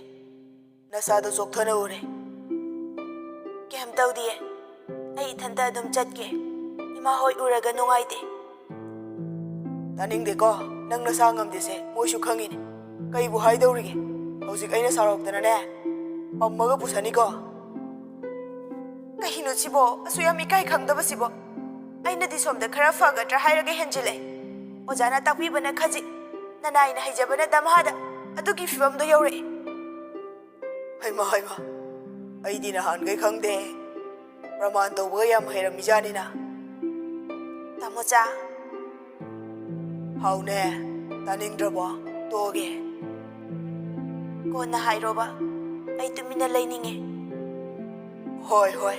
ꯅꯁꯥꯗꯣ ꯆꯣꯛꯊꯅ ꯎꯔꯦ ꯀꯩꯝ ꯇꯧꯗꯤꯌꯦ ꯑꯩ ꯏꯊꯟꯇ ꯑꯗꯨꯝ ꯆꯠꯀꯦ ꯏꯃꯥ ꯍꯣꯏ ꯎꯔꯒ ꯅꯨꯡꯉꯥꯏꯇꯦ ꯇꯥꯅꯤꯡꯗꯦꯀꯣ ꯅꯪ ꯅꯁꯥ ꯉꯝꯗꯦꯁꯦ ꯃꯣꯏꯁꯨ ꯈꯪꯉꯤꯅꯦ ꯀꯩꯕꯨ ꯍꯥꯏꯗꯧꯔꯤꯒꯦ ꯍꯧꯖꯤꯛ ꯑꯩꯅ ꯁꯥꯎꯔꯛꯇꯅꯅꯦ ꯄꯝꯃꯒ ꯄꯨꯁꯅꯤꯀꯣ ꯀꯩꯅꯣ ꯁꯤꯕꯣ ꯑꯁꯨ ꯌꯥꯝ ꯏꯀꯥꯏ ꯈꯪꯗꯕꯁꯤꯕꯣ ꯑꯩꯅꯗꯤ ꯁꯣꯝꯗ ꯈꯔ ꯐꯒꯗ꯭ꯔꯥ ꯍꯥꯏꯔꯒ ꯍꯦꯟꯖꯤꯜꯂꯦ ꯑꯣꯖꯥꯅ ꯇꯥꯛꯄꯤꯕꯅ ꯈꯖꯤꯛ ꯅꯅꯥꯏꯅ ꯍꯩꯖꯕꯅ ꯗꯝꯍꯥꯗ ꯑꯗꯨꯒꯤ ꯐꯤꯕꯝꯗꯣ ꯌꯧꯔꯛꯑꯦ ꯍꯩꯃ ꯍꯩꯃ ꯑꯩꯗꯤ ꯅꯍꯥꯟꯈꯩ ꯈꯪꯗꯦ ꯄ꯭ꯔꯃꯥꯟ ꯇꯧꯕꯒ ꯌꯥꯝ ꯍꯩꯔꯝꯃꯤꯖꯥꯅꯤꯅ ꯇꯥꯃꯣꯆꯥ ꯍꯥꯎꯅꯦ ꯇꯥꯅꯤꯡꯗ꯭ꯔꯕꯣ ꯇꯣꯛꯑꯒꯦ ꯀꯣꯟꯅ ꯍꯥꯏꯔꯣꯕ ꯑꯩ ꯇꯨꯃꯤꯟꯅ ꯂꯩꯅꯤꯡꯉꯦ ꯍꯣꯏ ꯍꯣꯏ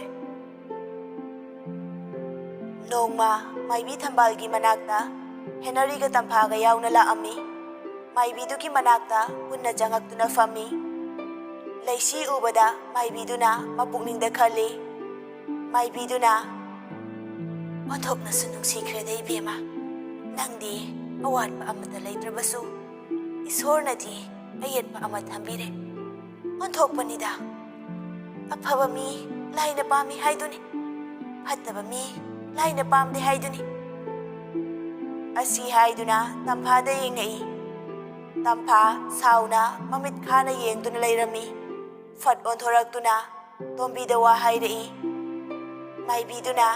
ꯅꯣꯡꯃ ꯃꯥꯏꯕꯤ ꯊꯝꯕꯥꯜꯒꯤ ꯃꯅꯥꯛꯇ ꯍꯦꯅꯔꯤꯒ ꯇꯝꯐꯥꯒ ꯌꯥꯎꯅ ꯂꯥꯛꯑꯝꯃꯤ ꯃꯥꯏꯕꯤꯗꯨꯒꯤ ꯃꯅꯥꯛꯇ ꯄꯨꯟꯅ ꯆꯪꯉꯛꯇꯨꯅ ꯐꯝꯃꯤ ꯂꯩꯁꯤ ꯎꯕꯗ ꯃꯥꯏꯕꯤꯗꯨꯅ ꯃꯄꯨꯛꯅꯤꯡꯗ ꯈꯜꯂꯤ ꯃꯥꯏꯕꯤꯗꯨꯅ ꯑꯣꯟꯊꯣꯛꯅꯁꯨ ꯅꯨꯡꯁꯤꯈ꯭ꯔꯦꯗ ꯏꯕꯦꯝꯃ ꯅꯪꯗꯤ ꯑꯋꯥꯠꯄ ꯑꯃꯠꯇ ꯂꯩꯇ꯭ꯔꯕꯁꯨ ꯏꯁꯣꯔꯅꯗꯤ ꯑꯌꯦꯠꯄ ꯑꯃ ꯊꯝꯕꯤꯔꯦ ꯑꯣꯟꯊꯣꯛꯄꯅꯤꯗ ꯑꯐꯕ ꯃꯤ ꯂꯥꯏꯅ ꯄꯥꯝꯃꯤ ꯍꯥꯏꯗꯨꯅꯤ ꯐꯠꯇꯕ ꯃꯤ ꯂꯥꯏꯅ ꯄꯥꯝꯗꯦ ꯍꯥꯏꯗꯨꯅꯤ ꯑꯁꯤ ꯍꯥꯏꯗꯨꯅ ꯇꯝꯐꯥꯗ ꯌꯦꯡꯉꯛꯏ ꯇꯝꯐꯥ ꯁꯥꯎꯅ ꯃꯃꯤꯠ ꯈꯥꯅ ꯌꯦꯡꯗꯨꯅ ꯂꯩꯔꯝꯃꯤ ꯐꯠ ꯑꯣꯟꯊꯣꯔꯛꯇꯨꯅ ꯇꯣꯝꯕꯤꯗ ꯋꯥ ꯍꯥꯏꯔꯛꯏ ꯃꯥꯏꯕꯤꯗꯨꯅ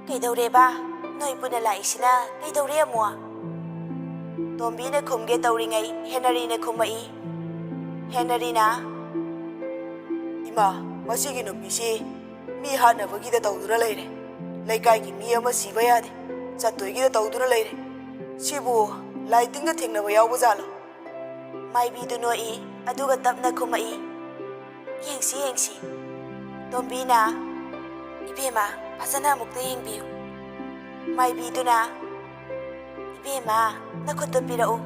ꯀꯩꯗꯧꯔꯦꯕ ꯅꯣꯏ ꯄꯨꯟꯅ ꯂꯥꯛꯏꯁꯤꯅ ꯀꯩꯗꯧꯔꯦ ꯑꯃꯨꯛ ꯇꯣꯝꯕꯤꯅ ꯈꯨꯝꯒꯦ ꯇꯧꯔꯤꯉꯩ ꯍꯦꯅꯔꯤꯅ ꯈꯨꯝꯃꯛꯏ ꯍꯦꯅꯔꯤꯅ ꯏꯃꯥ ꯃꯁꯤꯒꯤ ꯅꯨꯄꯤꯁꯤ ꯃꯤ ꯍꯥꯠꯅꯕꯒꯤꯗ ꯇꯧꯗꯨꯅ ꯂꯩꯔꯦ ꯂꯩꯀꯥꯏꯒꯤ ꯃꯤ ꯑꯃ ꯁꯤꯕ ꯌꯥꯗꯦ ꯆꯠꯇꯣꯏꯒꯤꯗ ꯇꯧꯗꯨꯅ ꯂꯩꯔꯦ ꯁꯤꯕꯨ ꯂꯥꯏ ꯇꯤꯟꯒ ꯊꯦꯡꯅꯕ ꯌꯥꯎꯕ ꯖꯥꯠꯂꯣ ꯃꯥꯏꯕꯤꯗꯨ ꯅꯣꯛꯏ ꯑꯗꯨꯒ ꯇꯞꯅ ꯈꯨꯝꯃꯛꯏ, ꯌꯦꯡꯁꯤ ꯌꯦꯡꯁꯤ꯫ ꯇꯣꯝꯕꯤꯅ, ꯏꯕꯦꯝꯃ ꯐꯖꯅ ꯑꯃꯨꯛꯇ ꯌꯦꯡꯕꯤꯌꯨ꯫ ꯃꯥꯏꯕꯤꯗꯨꯅ, ꯏꯕꯦꯝꯃ ꯅꯈꯨꯠꯇꯨ ꯄꯤꯔꯛꯎ꯫